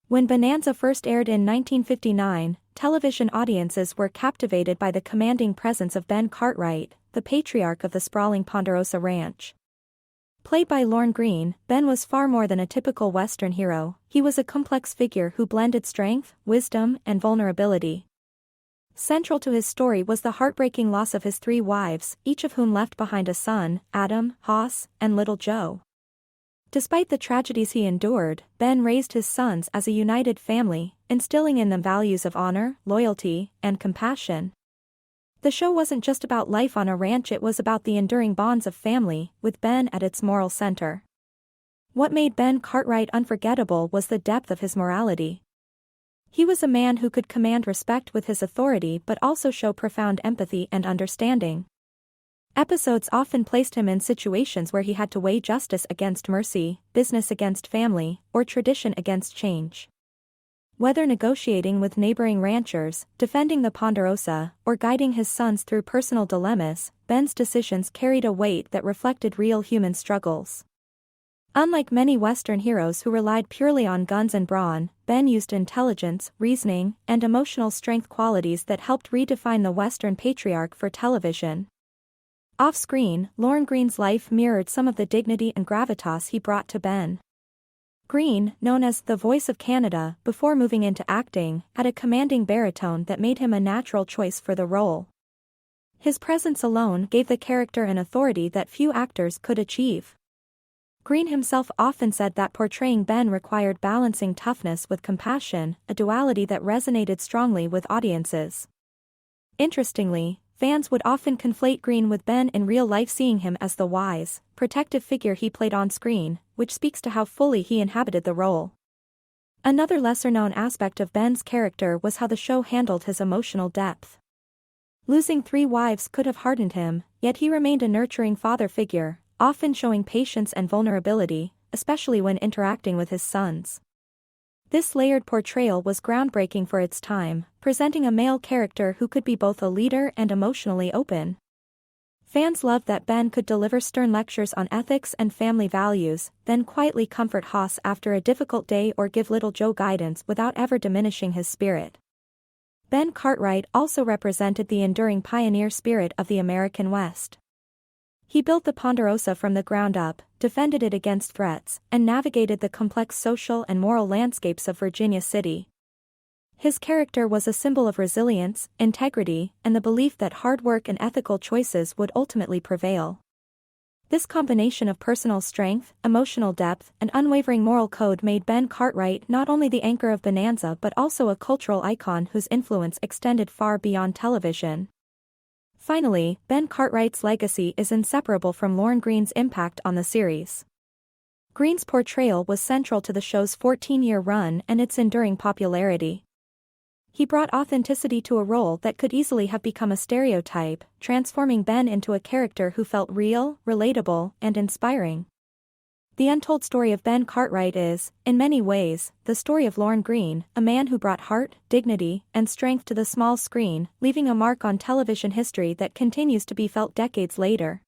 When Bonanza first aired in 1959, television audiences were captivated by the commanding presence of Ben Cartwright, the patriarch of the sprawling Ponderosa Ranch. Played by Lorne Greene, Ben was far more than a typical Western hero. He was a complex figure who blended strength, wisdom, and vulnerability. Central to his story was the heartbreaking loss of his 3 wives, each of whom left behind a son, Adam, Hoss, and little Joe. Despite the tragedies he endured, Ben raised his sons as a united family, instilling in them values of honor, loyalty, and compassion. The show wasn't just about life on a ranch, it was about the enduring bonds of family, with Ben at its moral center. What made Ben Cartwright unforgettable was the depth of his morality. He was a man who could command respect with his authority but also show profound empathy and understanding. Episodes often placed him in situations where he had to weigh justice against mercy, business against family, or tradition against change. Whether negotiating with neighboring ranchers, defending the Ponderosa, or guiding his sons through personal dilemmas, Ben's decisions carried a weight that reflected real human struggles. Unlike many Western heroes who relied purely on guns and brawn, Ben used intelligence, reasoning, and emotional strength, qualities that helped redefine the Western patriarch for television. Off-screen, Lorne Greene's life mirrored some of the dignity and gravitas he brought to Ben. Greene, known as the Voice of Canada before moving into acting, had a commanding baritone that made him a natural choice for the role. His presence alone gave the character an authority that few actors could achieve. Greene himself often said that portraying Ben required balancing toughness with compassion, a duality that resonated strongly with audiences. Interestingly, fans would often conflate Greene with Ben in real life, seeing him as the wise, protective figure he played on screen, which speaks to how fully he inhabited the role. Another lesser-known aspect of Ben's character was how the show handled his emotional depth. Losing 3 wives could have hardened him, yet he remained a nurturing father figure, often showing patience and vulnerability, especially when interacting with his sons. This layered portrayal was groundbreaking for its time, presenting a male character who could be both a leader and emotionally open. Fans loved that Ben could deliver stern lectures on ethics and family values, then quietly comfort Hoss after a difficult day or give little Joe guidance without ever diminishing his spirit. Ben Cartwright also represented the enduring pioneer spirit of the American West. He built the Ponderosa from the ground up, defended it against threats, and navigated the complex social and moral landscapes of Virginia City. His character was a symbol of resilience, integrity, and the belief that hard work and ethical choices would ultimately prevail. This combination of personal strength, emotional depth, and unwavering moral code made Ben Cartwright not only the anchor of Bonanza but also a cultural icon whose influence extended far beyond television. Finally, Ben Cartwright's legacy is inseparable from Lorne Greene's impact on the series. Greene's portrayal was central to the show's 14-year run and its enduring popularity. He brought authenticity to a role that could easily have become a stereotype, transforming Ben into a character who felt real, relatable, and inspiring. The untold story of Ben Cartwright is, in many ways, the story of Lorne Greene, a man who brought heart, dignity, and strength to the small screen, leaving a mark on television history that continues to be felt decades later.